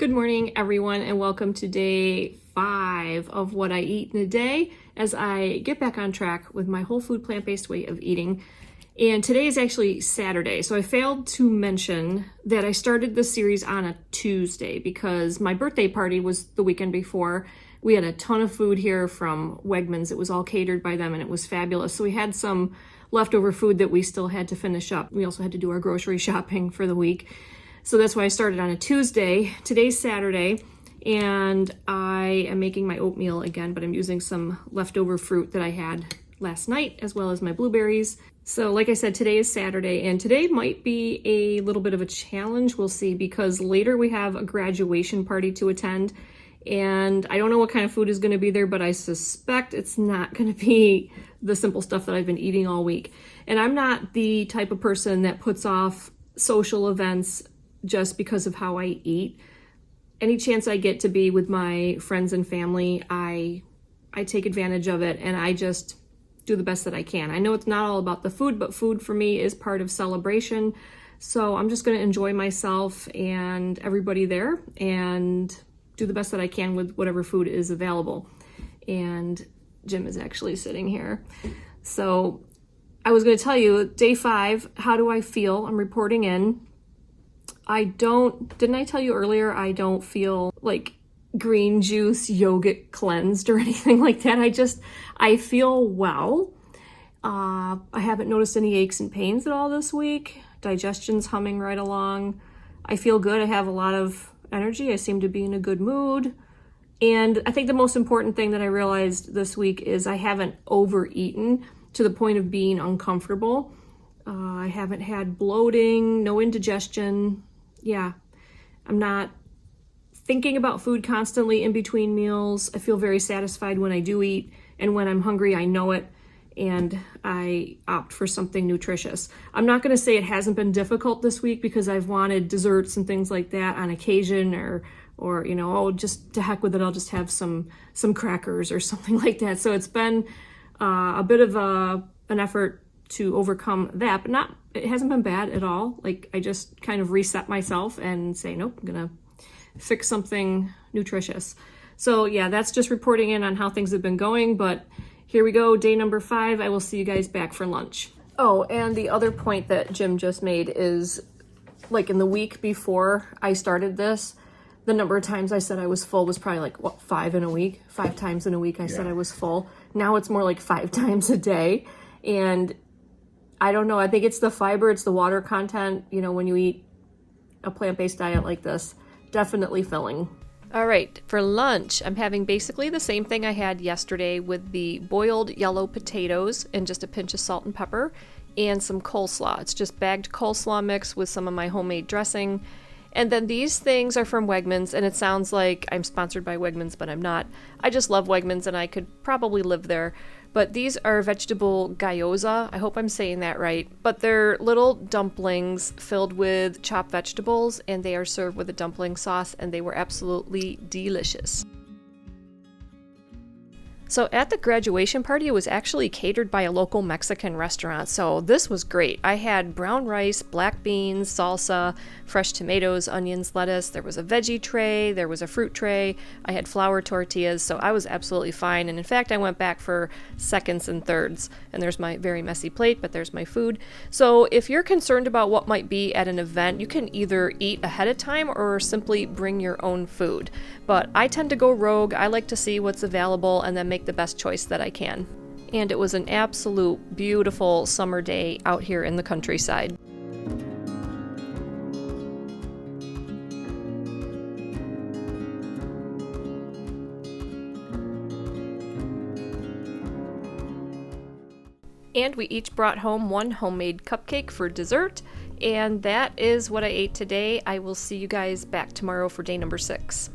Good morning, everyone, and welcome to day 5 of what I eat in a day as I get back on track with my whole food plant-based way of eating. And today is actually Saturday, so I failed to mention that I started this series on a Tuesday because my birthday party was the weekend before. We had a ton of food here from Wegmans. It was all catered by them and it was fabulous. So we had some leftover food that we still had to finish up. We also had to do our grocery shopping for the week. So that's why I started on a Tuesday. Today's Saturday, and I am making my oatmeal again, but I'm using some leftover fruit that I had last night, as well as my blueberries. So like I said, today is Saturday, and today might be a little bit of a challenge. We'll see, because later we have a graduation party to attend, and I don't know what kind of food is going to be there, but I suspect it's not going to be the simple stuff that I've been eating all week. And I'm not the type of person that puts off social events just because of how I eat. Any chance I get to be with my friends and family, I take advantage of it, and I just do the best that I can. I know it's not all about the food, but food for me is part of celebration. So I'm just going to enjoy myself and everybody there and do the best that I can with whatever food is available. And Jim is actually sitting here. So I was going to tell you, day 5, how do I feel? I'm reporting in. Didn't I tell you earlier, I don't feel like green juice yogurt cleansed or anything like that. I feel well. I haven't noticed any aches and pains at all this week. Digestion's humming right along. I feel good. I have a lot of energy. I seem to be in a good mood. And I think the most important thing that I realized this week is I haven't overeaten to the point of being uncomfortable. I haven't had bloating, no indigestion. Yeah, I'm not thinking about food constantly in between meals. I feel very satisfied when I do eat, and when I'm hungry, I know it, and I opt for something nutritious. I'm not going to say it hasn't been difficult this week, because I've wanted desserts and things like that on occasion, or you know, oh, just to heck with it, I'll just have some crackers or something like that. So it's been a bit of an effort to overcome that, but it hasn't been bad at all. Like, I just kind of reset myself and say, nope, I'm gonna fix something nutritious. So yeah, that's just reporting in on how things have been going, but here we go, day number 5. I will see you guys back for lunch. Oh, and the other point that Jim just made is, like, in the week before I started this, the number of times I said I was full was probably like, 5 in a week? 5 times in a week I said I was full. Now it's more like 5 times a day. And I don't know, I think it's the fiber, it's the water content, you know, when you eat a plant-based diet like this, definitely filling. All right, for lunch, I'm having basically the same thing I had yesterday with the boiled yellow potatoes and just a pinch of salt and pepper and some coleslaw. It's just bagged coleslaw mix with some of my homemade dressing. And then these things are from Wegmans, and it sounds like I'm sponsored by Wegmans, but I'm not. I just love Wegmans, and I could probably live there. But these are vegetable gyoza. I hope I'm saying that right. But they're little dumplings filled with chopped vegetables, and they are served with a dumpling sauce, and they were absolutely delicious. So at the graduation party, it was actually catered by a local Mexican restaurant, so this was great. I had brown rice, black beans, salsa, fresh tomatoes, onions, lettuce. There was a veggie tray, there was a fruit tray. I had flour tortillas, so I was absolutely fine. And in fact, I went back for seconds and thirds. And there's my very messy plate, but there's my food. So if you're concerned about what might be at an event, you can either eat ahead of time or simply bring your own food. But I tend to go rogue. I like to see what's available and then make the best choice that I can. And it was an absolute beautiful summer day out here in the countryside. And we each brought home one homemade cupcake for dessert, and that is what I ate today. I will see you guys back tomorrow for day number 6.